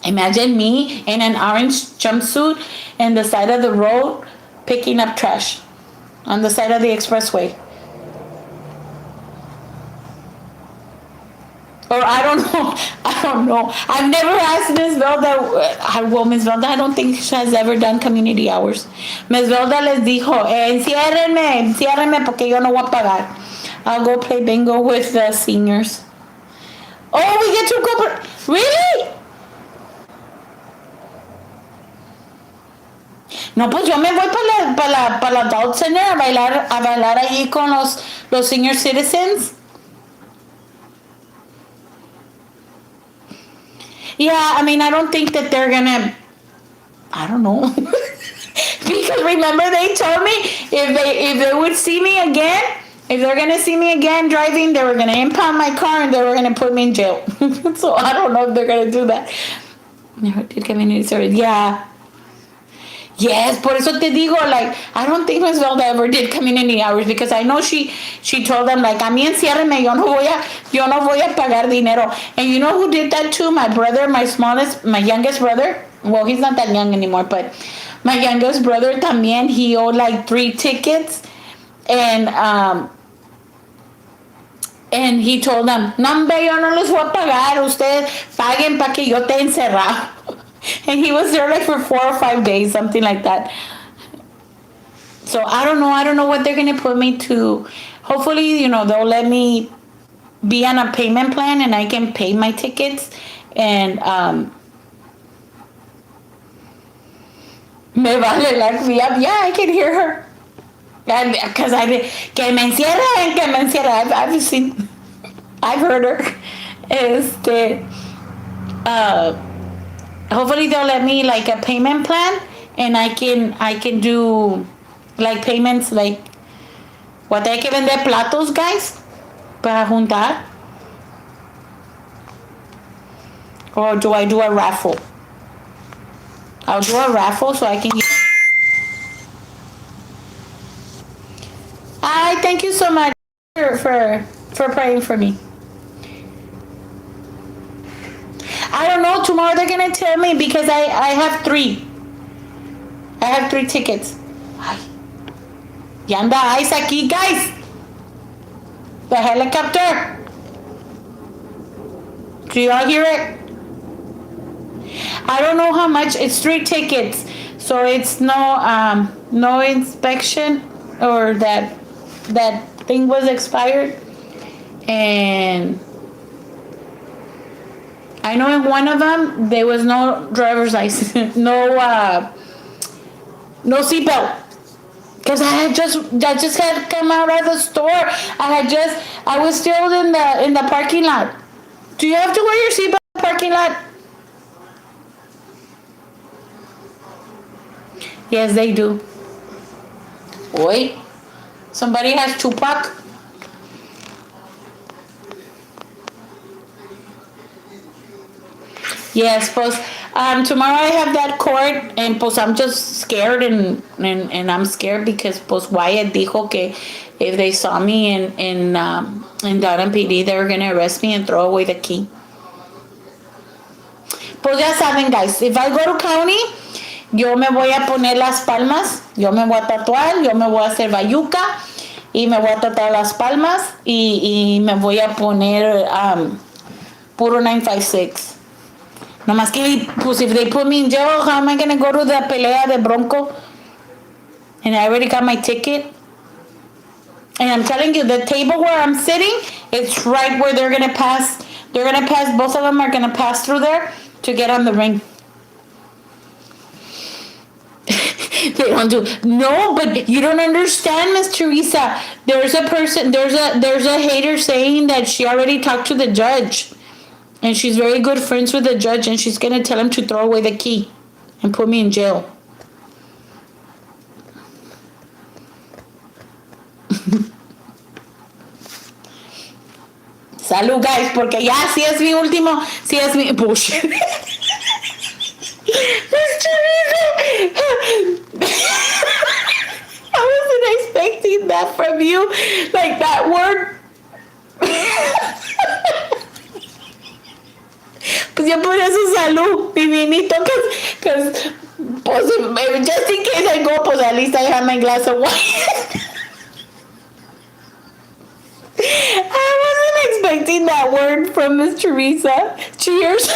Imagine me in an orange jumpsuit in the side of the road picking up trash on the side of the expressway. Or I don't know. I've never asked Ms. Velda. Well, Ms. Velda, I don't think she has ever done community hours. Ms. Velda les dijo, enciérrenme porque yo no voy a pagar. I'll go play bingo with the seniors. Oh, we get to go. Really? No, pues yo me voy para la adult center a bailar allí con los senior citizens. Yeah, I mean, I don't think that they're gonna. I don't know. Because remember they told me if they would see me again, if they're gonna see me again driving, they were gonna impound my car and they were gonna put me in jail. So I don't know if they're gonna do that. Never did community service. Yeah. Yes, por eso te digo, like, I don't think Ms. Velda ever did community hours because I know she told them, like, a mí enciérreme, yo no voy a pagar dinero. And you know who did that too? My brother, my youngest brother. Well, he's not that young anymore, but my youngest brother también, he owed like 3 tickets. And he told them, no, yo no los voy a pagar, ustedes paguen para que yo esté encerrado. And he was there like for 4 or 5 days, something like that. So I don't know what they're going to put me to. Hopefully, they'll let me be on a payment plan and I can pay my tickets and me vale la vida. Yeah, I can hear her. Because que me encierra. I've seen, I've heard her. Uh, hopefully they'll let me like a payment plan and I can do like payments like what hay que vender platos, guys, para juntar. Or do I do a raffle? I'll do a raffle so I can get. Hi, thank you so much for praying for me. I don't know. Tomorrow they're gonna tell me because I have three. I have 3 tickets. Ay, y anda ice aquí, guys. The helicopter. Do y'all hear it? I don't know how much. It's 3 tickets, so it's no inspection or that thing was expired, and I know in one of them there was no driver's license, no seatbelt, because I just had come out of the store. I was still in the parking lot. Do you have to wear your seatbelt in the parking lot? Yes, they do. Wait, somebody has Tupac. Yes, pues tomorrow I have that court and pues I'm just scared and I'm scared because pues Wyatt dijo que if they saw me in Durham PD they were gonna arrest me and throw away the key. Pues ya saben, guys, if I go to county, yo me voy a poner las palmas, yo me voy a tatuar, yo me voy a hacer bayuca y me voy a tatuar las palmas y me voy a poner puro 956. No más que, pues if they put me in jail, how am I going to go to the pelea de Bronco? And I already got my ticket. And I'm telling you, the table where I'm sitting, it's right where they're going to pass. They're going to pass, both of them are going to pass through there to get on the ring. They don't do. No, but you don't understand, Miss Teresa. There's a hater saying that she already talked to the judge. And she's very good friends with the judge, and she's going to tell him to throw away the key and put me in jail. Salud, guys, porque ya, si es mi último, si es mi... Bullshit. I wasn't expecting that from you. Like that word. Pues yo por eso salud, mi vinito, because pues, just in case I go, pues at least I have my glass of wine. I wasn't expecting that word from Miss Teresa. Cheers.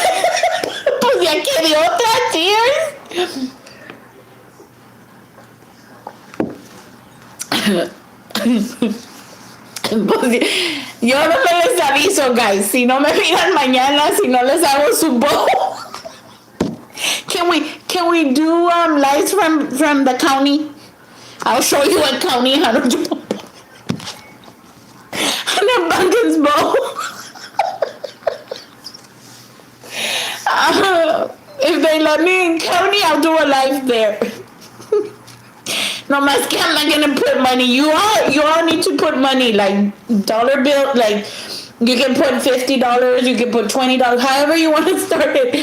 Pues ya que de otra, cheers. Pues, yo no me les aviso, guys. Si no me miran mañana, si no les hago su bow. Can we do lives from the county? I'll show you what county how to do an abundance bow. If they let me in county, I'll do a live there. No más que I'm not gonna put money. You all need to put money, like dollar bill, like you can put $50, you can put $20, however you want to start it.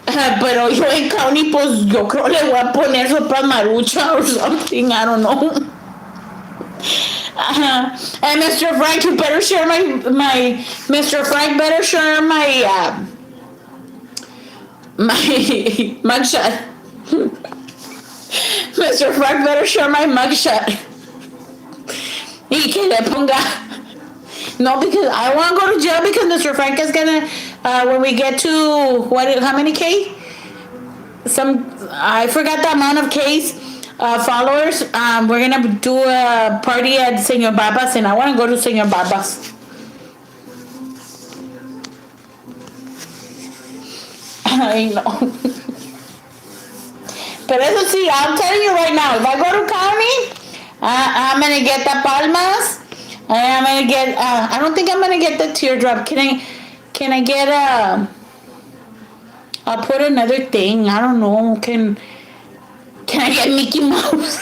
Pero yo en county, pues yo creo le voy a poner sopa marucha or something. I don't know. And Mr. Frank, you better share my Mr. Frank better share my mugshot. Mr. Frank better share my mugshot. Y que le ponga. No, because I want to go to jail because Mr. Frank is gonna when we get to how many K? I forgot the amount of Ks followers. We're gonna do a party at Senor Babas, and I want to go to Senor Babas. I know. But eso sí, I'm telling you right now, if I go to county, I'm gonna get the palmas, and I'm gonna get. I don't think I'm gonna get the teardrop. Can I get a? I'll put another thing. I don't know. Can I get Mickey Mouse?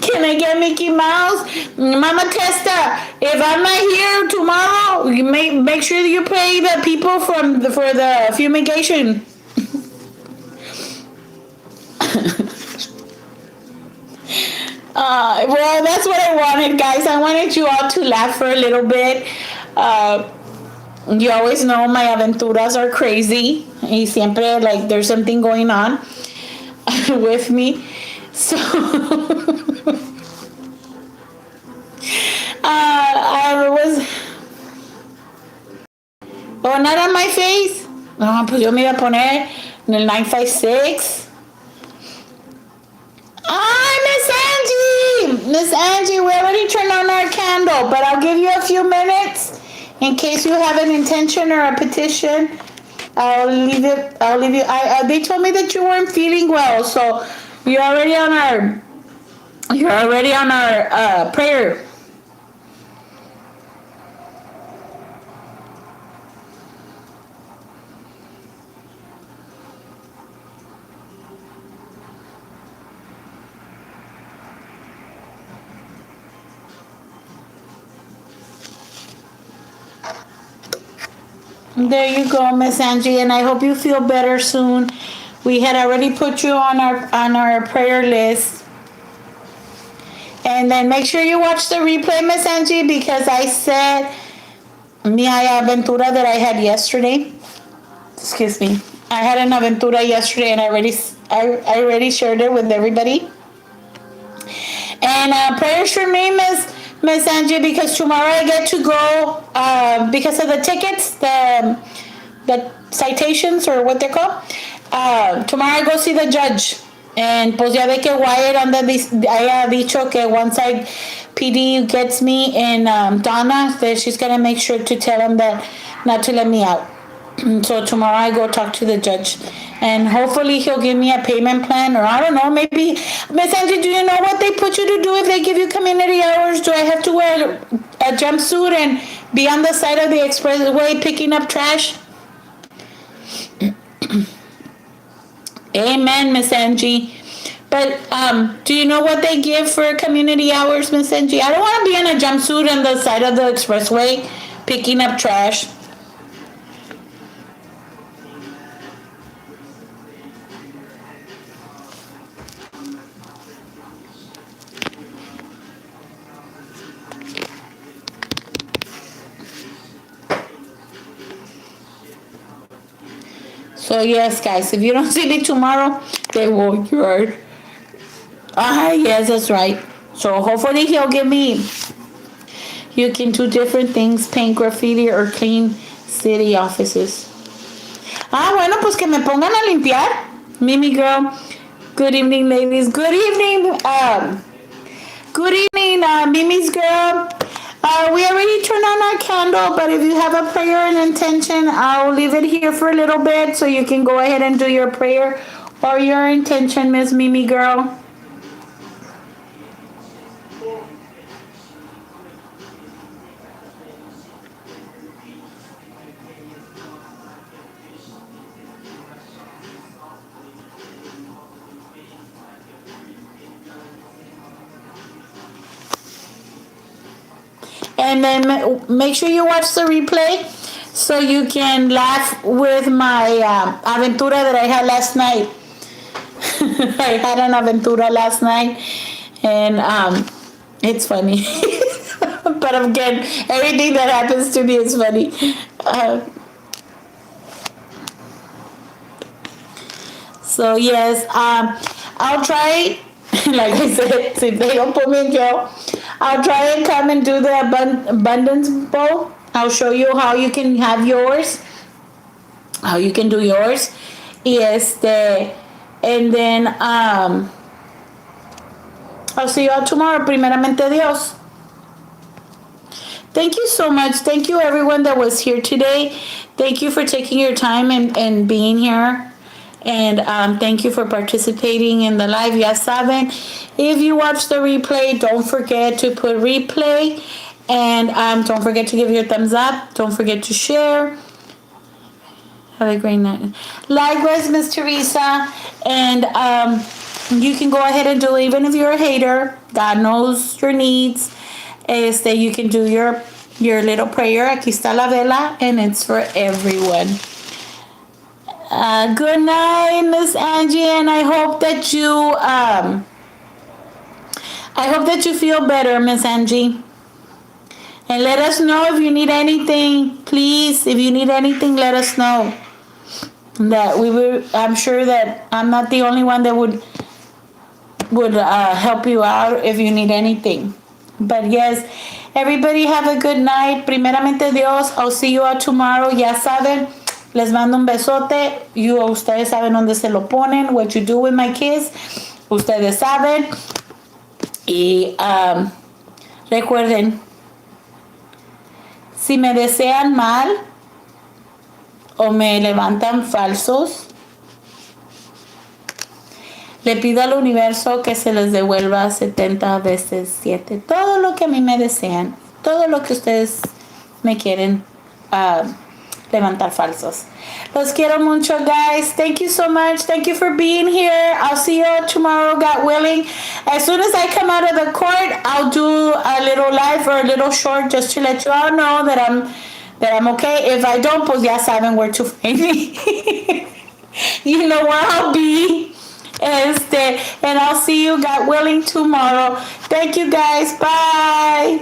Can I get Mickey Mouse? Mama Testa, if I'm not here tomorrow, you make sure that you pay the people for the fumigation. Well, that's what I wanted, guys. I wanted you all to laugh for a little bit. You always know my aventuras are crazy. Y siempre, like, there's something going on with me. So, I was... Oh, not on my face. No, pues yo me iba a poner en el 956. Miss Angie, we already turned on our candle, but I'll give you a few minutes in case you have an intention or a petition. I'll leave you. They told me that you weren't feeling well, so you're already on our prayer. There you go, Miss Angie, and I hope you feel better soon. We had already put you on our prayer list. And then make sure you watch the replay, Miss Angie, because I said mi aventura that I had yesterday. Excuse me. I had an aventura yesterday, and I already shared it with everybody. And prayers for me, Miss Angie, because tomorrow I get to go because of the tickets, the citations, or what they're called. Tomorrow I go see the judge. And pues ya ve que Wyatt haya dicho que one side PD gets me in Donna, that she's going to make sure to tell him that not to let me out. So tomorrow I go talk to the judge, and hopefully he'll give me a payment plan, or I don't know, maybe. Miss Angie, do you know what they put you to do if they give you community hours? Do I have to wear a jumpsuit and be on the side of the expressway picking up trash? Amen, Miss Angie. But do you know what they give for community hours, Miss Angie? I don't want to be in a jumpsuit on the side of the expressway picking up trash. So yes, guys, if you don't see me tomorrow, they will. You're. Yes, that's right. So hopefully he'll give me. You can do different things, paint graffiti or clean city offices. Bueno, pues que me pongan a limpiar. Mimi girl. Good evening, ladies. Good evening. Mimi's girl. We already turned on our candle, but if you have a prayer and intention, I'll leave it here for a little bit so you can go ahead and do your prayer or your intention, Miss Mimi girl. And then make sure you watch the replay so you can laugh with my aventura that I had last night. I had an aventura last night, and it's funny. But again, everything that happens to me is funny. So yes, I'll try. Like I said, if they don't put me in jail, I'll try and come and do the abundance bowl. I'll show you how you can have yours, how you can do yours. And then I'll see you all tomorrow, primeramente Dios. Thank you so much. Thank you, everyone that was here today. Thank you for taking your time and being here. And thank you for participating in the live. Ya saben, if you watch the replay, don't forget to put replay. And don't forget to give your thumbs up. Don't forget to share. Have a great night. Likewise, Miss Teresa. And you can go ahead and do it, even if you're a hater. God knows your needs. You can do your little prayer. Aquí está la vela, and it's for everyone. Good night, Miss Angie, and I hope that you feel better, Miss Angie. And let us know if you need anything. Please, if you need anything, let us know. That we will. I'm sure that I'm not the only one that would help you out if you need anything. But yes, everybody have a good night. Primeramente Dios, I'll see you all tomorrow. Ya saben, les mando un besote. Ustedes saben dónde se lo ponen. What you do with my kids, ustedes saben. Y recuerden, si me desean mal o me levantan falsos, le pido al universo que se les devuelva 70 veces 7. Todo lo que a mí me desean, todo lo que ustedes me quieren levantar falsos. Los quiero mucho, guys. Thank you so much. Thank you for being here. I'll see you tomorrow, God willing. As soon as I come out of the court, I'll do a little live or a little short just to let you all know that I'm okay. If I don't, pues ya saben where to find me. You know where I'll be. And I'll see you, God willing, tomorrow. Thank you, guys. Bye.